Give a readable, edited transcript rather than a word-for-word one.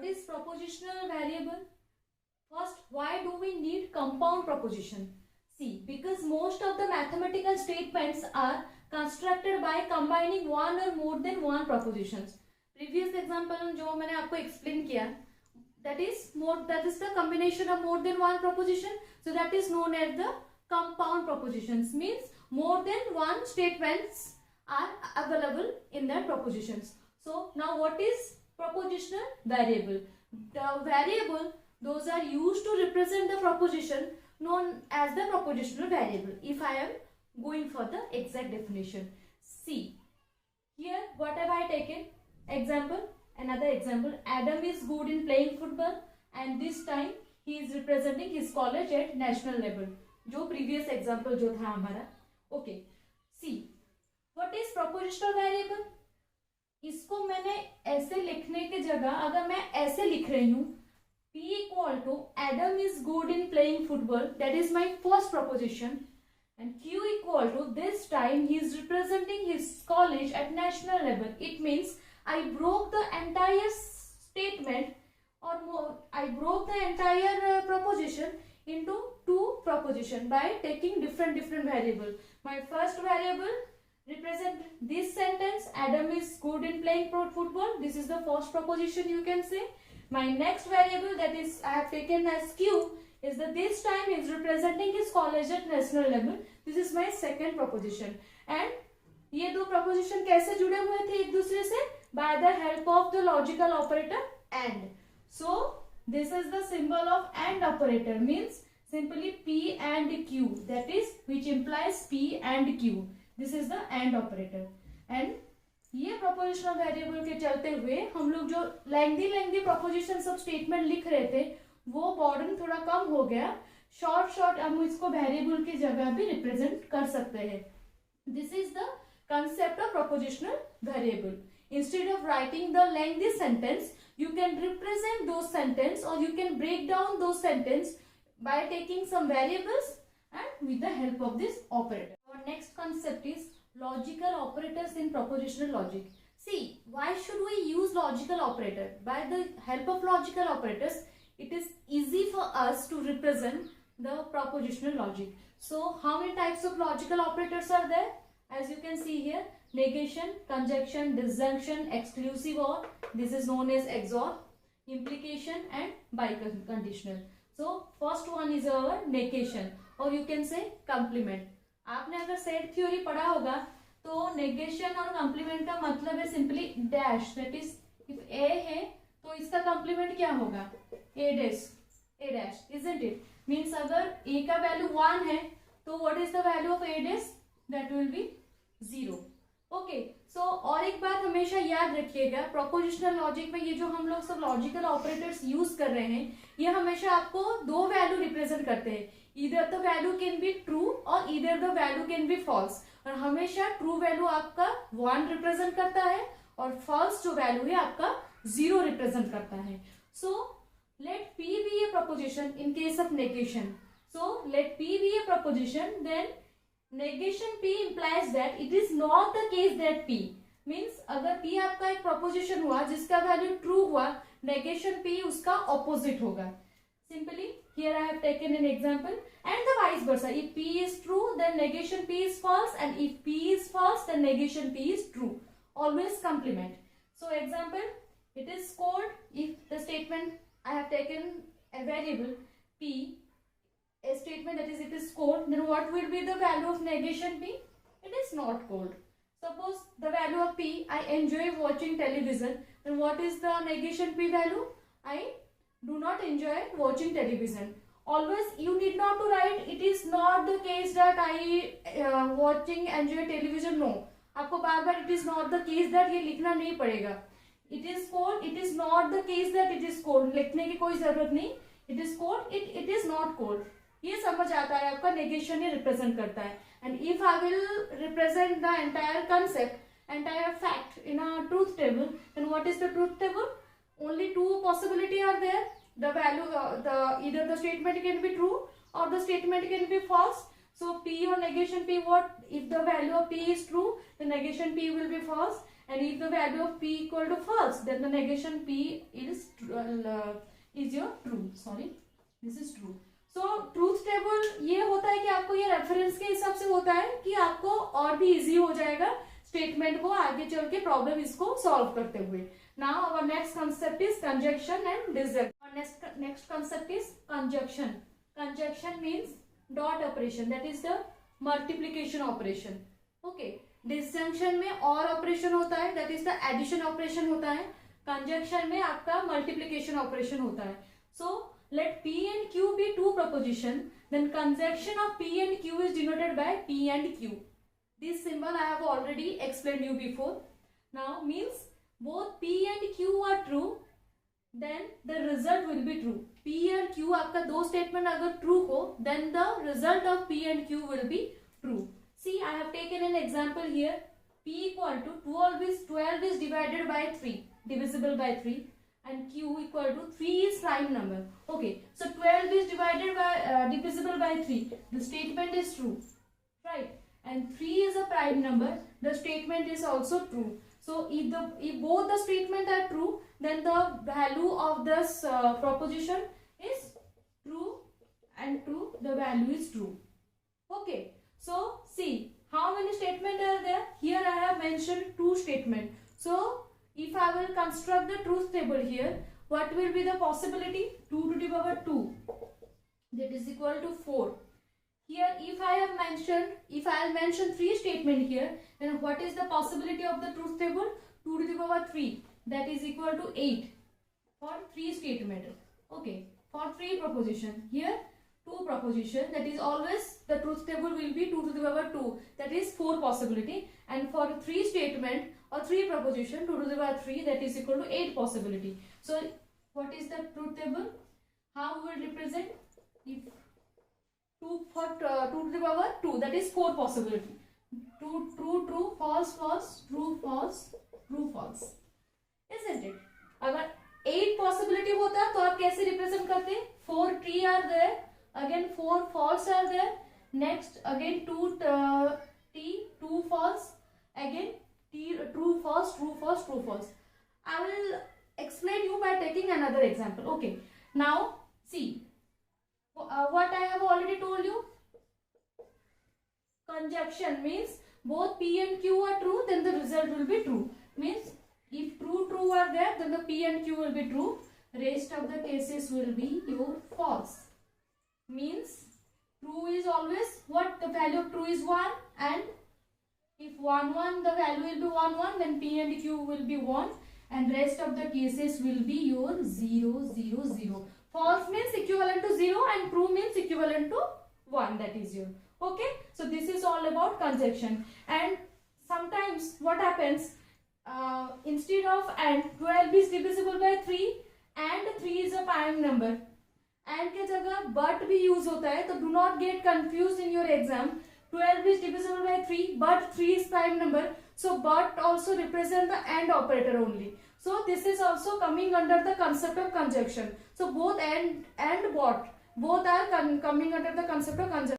is propositional variable? First, why do we need compound proposition? See, because most of the mathematical statements are constructed by combining one or more than one propositions. Previous example जो मैंने आपको explain किया, that is the combination of more than one proposition. So that is known as the compound propositions. Means more than one statements are available in that propositions. So now what is propositional variable? The variable those are used to represent the proposition known as the propositional variable. If I am going for the exact definition, see here what have I taken? Example, another example. Adam is good in playing football and this time he is representing his college at national level. जो previous example जो था हमारा. Okay, see what is propositional variable? इसको मैंने ऐसे लिखने की जगह अगर मैं ऐसे लिख रही हूँ P equal to Adam is good in playing football, that is my first proposition, and Q equal to this time he is representing his college at national level. It means I broke the entire statement or more, I broke the entire proposition into two proposition by taking different variable. My first variable represent this sentence, Adam is good in playing football. This is the first proposition you can say. My next variable that is I have taken as Q is that this time is representing his college at national level. This is my second proposition. And ये दो proposition कैसे जुड़े हुए थे एक दूसरे से? By the help of the logical operator AND. So this is the symbol of AND operator, means simply P and Q, that is which implies P and Q. This is the AND operator. And ये prepositional variable के चलते हुए हम लोग जो lengthy proposition सब statement लिख रहे थे वो बॉर्डन थोड़ा कम हो गया. शॉर्ट हम इसको वेरिएबल की जगह भी रिप्रेजेंट कर सकते हैं. This is the concept of prepositional variable. Instead of writing the lengthy sentence you can represent those sentence or you can break down those sentence by taking some variables and with the help of this operator. Our next concept is logical operators in propositional logic. See, why should we use logical operator? By the help of logical operators, it is easy for us to represent the propositional logic. So, how many types of logical operators are there? As you can see here, negation, conjunction, disjunction, exclusive or, this is known as XOR, implication and biconditional. So, first one is our negation or you can say complement. आपने अगर set theory पढ़ा होगा तो negation और complement का मतलब है simply dash. That is if A है तो इसका कंप्लीमेंट क्या होगा? A dash, isn't it? मींस अगर ए का वैल्यू 1 है तो what is the value of A dash? That will be 0. Okay, so और एक बात हमेशा याद रखिएगा, प्रोपोजिशनल लॉजिक में ये जो हम लोग सब लॉजिकल ऑपरेटर्स यूज कर रहे हैं ये हमेशा आपको दो वैल्यू रिप्रेजेंट करते हैं. Either the value can be true or either the value can be false. और हमेशा ट्रू वैल्यू आपका 1 रिप्रेजेंट करता है और फॉल्स जो वैल्यू है आपका 0 रिप्रेजेंट करता है. So let P be a proposition in case of negation. So let P be a proposition, then negation P implies that it is not the case that P means अगर P आपका एक proposition हुआ जिसका value true हुआ, negation P उसका opposite होगा. Simply here I have taken an example and the vice versa. If P is true then negation P is false, and if P is false then negation P is true. Always complement. So example, it is cold. If the statement I have taken a variable P, a statement that is it is cold, then what will be the value of negation P? It is not cold. Suppose the value of P, I enjoy watching television, then what is the negation P value? I do not enjoy watching television. Always you need not to write it is not the case that I watching enjoy television. No, आपको बार बार it is not the case that ये लिखना नहीं पड़ेगा. It is cold, it is not the case that it is cold, लिखने की कोई जरूरत नहीं. It is cold, it is not cold. ये समझ आता है आपका negation ये represent करता है. And if I will represent the entire concept, entire fact in a truth table, then what is the truth table? Only two possibility are there. The value, either the statement can be true or the statement can be false. So P or negation P, what if the value of P is true, the negation P will be false, and if the value of P equal to false, then the negation P is is your true. Sorry, this is true. So truth table ये होता है कि आपको ये reference के हिसाब से होता है कि आपको और भी इजी हो जाएगा स्टेटमेंट को आगे चल के प्रॉब्लम इसको सॉल्व करते हुए. Now our next concept is conjunction and disjunction. Next concept is conjunction. Conjunction means dot operation, that is the multiplication operation. Okay. Disjunction में और ऑपरेशन होता है, that is the addition operation होता है. Conjunction में आपका मल्टीप्लीकेशन ऑपरेशन होता है. सो let P and Q be two proposition, then conjunction of P and Q is denoted by P and Q. This symbol I have already explained you before. Now means both P and Q are true, then the result will be true. P and Q आपका दो statement अगर true हो, then the result of P and Q will be true. See, I have taken an example here. P equal to 12 is divided by 3, divisible by 3. And Q equal to 3 is prime number. Okay, so 12 is divided by divisible by 3. The statement is true, right? And 3 is a prime number. The statement is also true. So if both the statement are true, then the value of this proposition is true, and true. The value is true. Okay. So see how many statements are there. Here I have mentioned 2 statements. So if I will construct the truth table here, what will be the possibility? 2 to the power 2, that is equal to 4. Here if I have mentioned 3 statement here, then what is the possibility of the truth table? 2 to the power 3, that is equal to 8 for 3 statement. Okay, for 3 proposition. Here 2 proposition, that is always the truth table will be 2 to the power 2, that is 4 possibility. And for 3 statement or 3 proposition, 2 to the power 3, that is equal to 8 possibility. So what is the truth table? How we will represent? If 2 for 2 to the power 2, that is 4 possibility. True, true, true, false, false, true, false, true, false. Isn't it? अगर 8 possibility होता तो आप कैसे represent करते? 4 tree are there, again 4 false are there, next again 2 t, 2 false, again true, false, true, false, true, false. I will explain you by taking another example. Okay. Now see what I have already told you. Conjunction means both P and Q are true, then the result will be true. Means if true are there, then the P and Q will be true. Rest of the cases will be your false. Means true is always what? The value of true is 1, and if 1 1, the value will be 1 1, then P and Q will be 1, and rest of the cases will be your 0 0 0. False means equivalent to 0, and true means equivalent to 1, that is your. Okay, so this is all about conjunction. And sometimes what happens, instead of and 12 is divisible by 3 and 3 is a prime number, and के जगह but भी use होता है, तो do not get confused in your exam. 12 is divisible by 3, but 3 is prime number, so but also represent the and operator only. So this is also coming under the concept of conjunction. So both and but both are coming under the concept of conjunction.